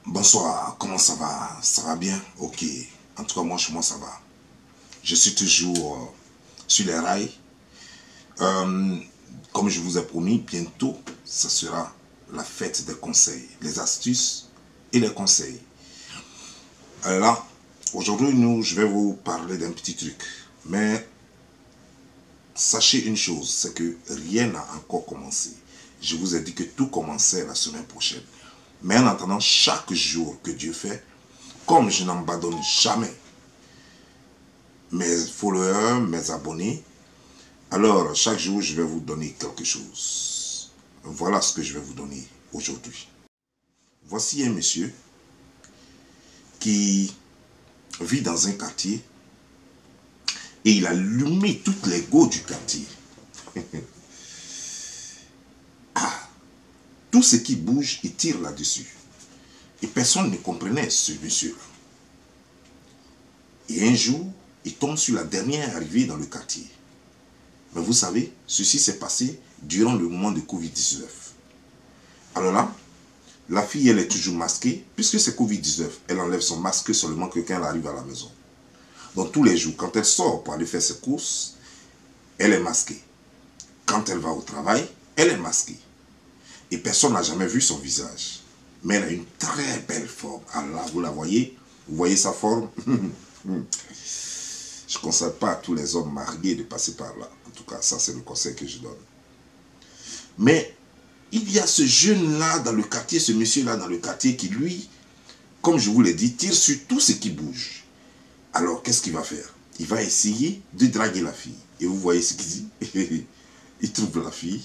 Bonsoir, comment ça va? Ça va bien? Ok. En tout cas, moi, chez moi, ça va. Je suis toujours sur les rails. Euh, Comme je vous ai promis, bientôt, ça sera la fête des conseils, les astuces et les conseils. Alors là, aujourd'hui, je vais vous parler d'un petit truc. Mais sachez une chose, c'est que rien n'a encore commencé. Je vous ai dit que tout commençait la semaine prochaine. Mais en attendant, chaque jour que Dieu fait, comme je n'abandonne jamais mes followers, mes abonnés, alors chaque jour je vais vous donner quelque chose. Voilà ce que je vais vous donner aujourd'hui. Voici un monsieur qui vit dans un quartier et il a allumé toutes les go du quartier. Tout ce qui bouge, il tire là-dessus. Et personne ne comprenait ce monsieur. Et un jour, il tombe sur la dernière arrivée dans le quartier. Mais vous savez, ceci s'est passé durant le moment de Covid-19. Alors là, la fille, elle est toujours masquée, puisque c'est Covid-19. Elle enlève son masque seulement que quand elle arrive à la maison. Donc tous les jours, quand elle sort pour aller faire ses courses, elle est masquée. Quand elle va au travail, elle est masquée. Et personne n'a jamais vu son visage. Mais elle a une très belle forme. Allah, vous la voyez? Vous voyez sa forme? Je ne conseille pas à tous les hommes mariés de passer par là. En tout cas, ça c'est le conseil que je donne. Mais il y a ce jeune-là dans le quartier, ce monsieur-là dans le quartier qui, lui, comme je vous l'ai dit, tire sur tout ce qui bouge. Alors, qu'est-ce qu'il va faire? Il va essayer de draguer la fille. Et vous voyez ce qu'il dit? Il trouve la fille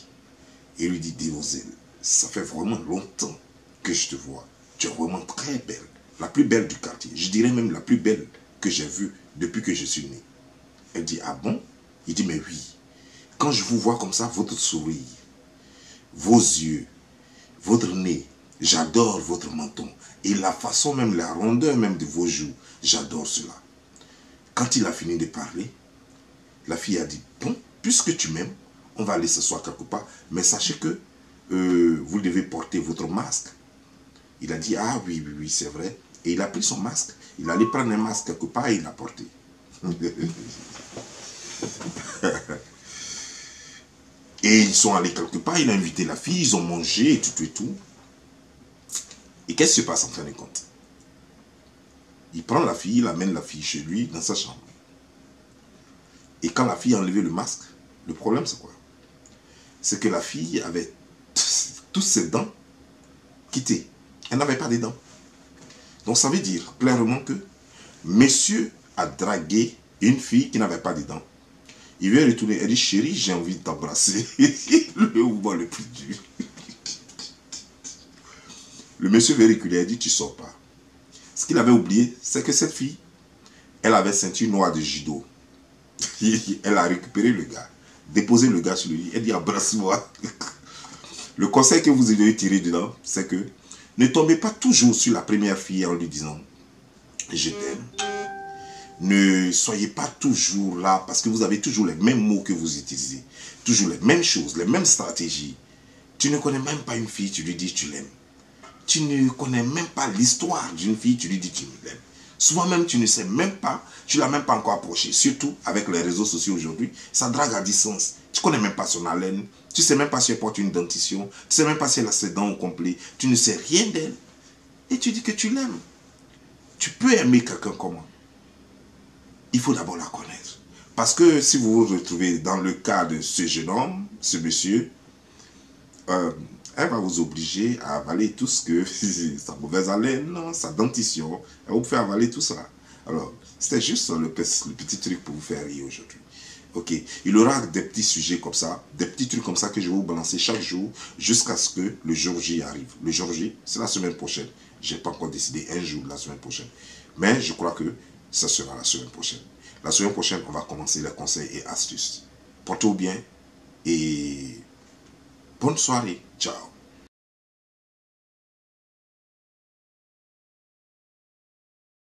et lui dit, Demoiselle, ça fait vraiment longtemps que je te vois. Tu es vraiment très belle. La plus belle du quartier. Je dirais même la plus belle que j'ai vue depuis que je suis né. Elle dit, ah bon? Il dit, mais oui. Quand je vous vois comme ça, votre sourire, vos yeux, votre nez, j'adore votre menton. Et la façon même, la rondeur même de vos joues, j'adore cela. Quand il a fini de parler, la fille a dit, bon, puisque tu m'aimes, on va aller s'asseoir quelque part, mais sachez que vous devez porter votre masque. Il a dit, ah oui, oui, oui, c'est vrai. Et il a pris son masque, il allait prendre un masque quelque part et il l'a porté. Et ils sont allés quelque part, il a invité la fille, ils ont mangé et tout et tout. Et qu'est-ce qui se passe en fin de compte? Il prend la fille, il amène la fille chez lui, dans sa chambre. Et quand la fille a enlevé le masque, le problème c'est quoi? C'est que la fille avait toutes ses dents quittées. Elle n'avait pas de dents. Donc ça veut dire clairement que monsieur a dragué une fille qui n'avait pas de dents. Il vient retourner, elle dit, chérie, j'ai envie de t'embrasser. Le mouvement le plus dur. Le monsieur veut reculer, elle dit, tu sors pas. Ce qu'il avait oublié, c'est que cette fille, elle avait ceinture noire de judo. Elle a récupéré le gars, déposé le gars sur le lit, elle dit, embrasse-moi. Le conseil que vous devez tirer dedans, c'est que ne tombez pas toujours sur la première fille en lui disant, je t'aime. Ne soyez pas toujours là parce que vous avez toujours les mêmes mots que vous utilisez. Toujours les mêmes choses, les mêmes stratégies. Tu ne connais même pas une fille, tu lui dis tu l'aimes. Tu ne connais même pas l'histoire d'une fille, tu lui dis tu l'aimes. Souvent même tu ne sais même pas, tu ne l'as même pas encore approché. Surtout avec les réseaux sociaux aujourd'hui, ça drague à distance. Tu ne connais même pas son haleine, tu ne sais même pas si elle porte une dentition, tu ne sais même pas si elle a ses dents au complet, tu ne sais rien d'elle. Et tu dis que tu l'aimes. Tu peux aimer quelqu'un comment? Il faut d'abord la connaître. Parce que si vous vous retrouvez dans le cas de ce jeune homme, ce monsieur, elle va vous obliger à avaler tout ce que, sa mauvaise haleine, sa dentition, elle vous fait avaler tout ça. Alors, c'était juste le petit truc pour vous faire rire aujourd'hui. Ok, il y aura des petits sujets comme ça, des petits trucs comme ça que je vais vous balancer chaque jour jusqu'à ce que le jour J arrive. Le jour J, c'est la semaine prochaine. Je n'ai pas encore décidé un jour de la semaine prochaine. Mais je crois que ça sera la semaine prochaine. La semaine prochaine, on va commencer les conseils et astuces. Portez-vous bien et bonne soirée. Ciao.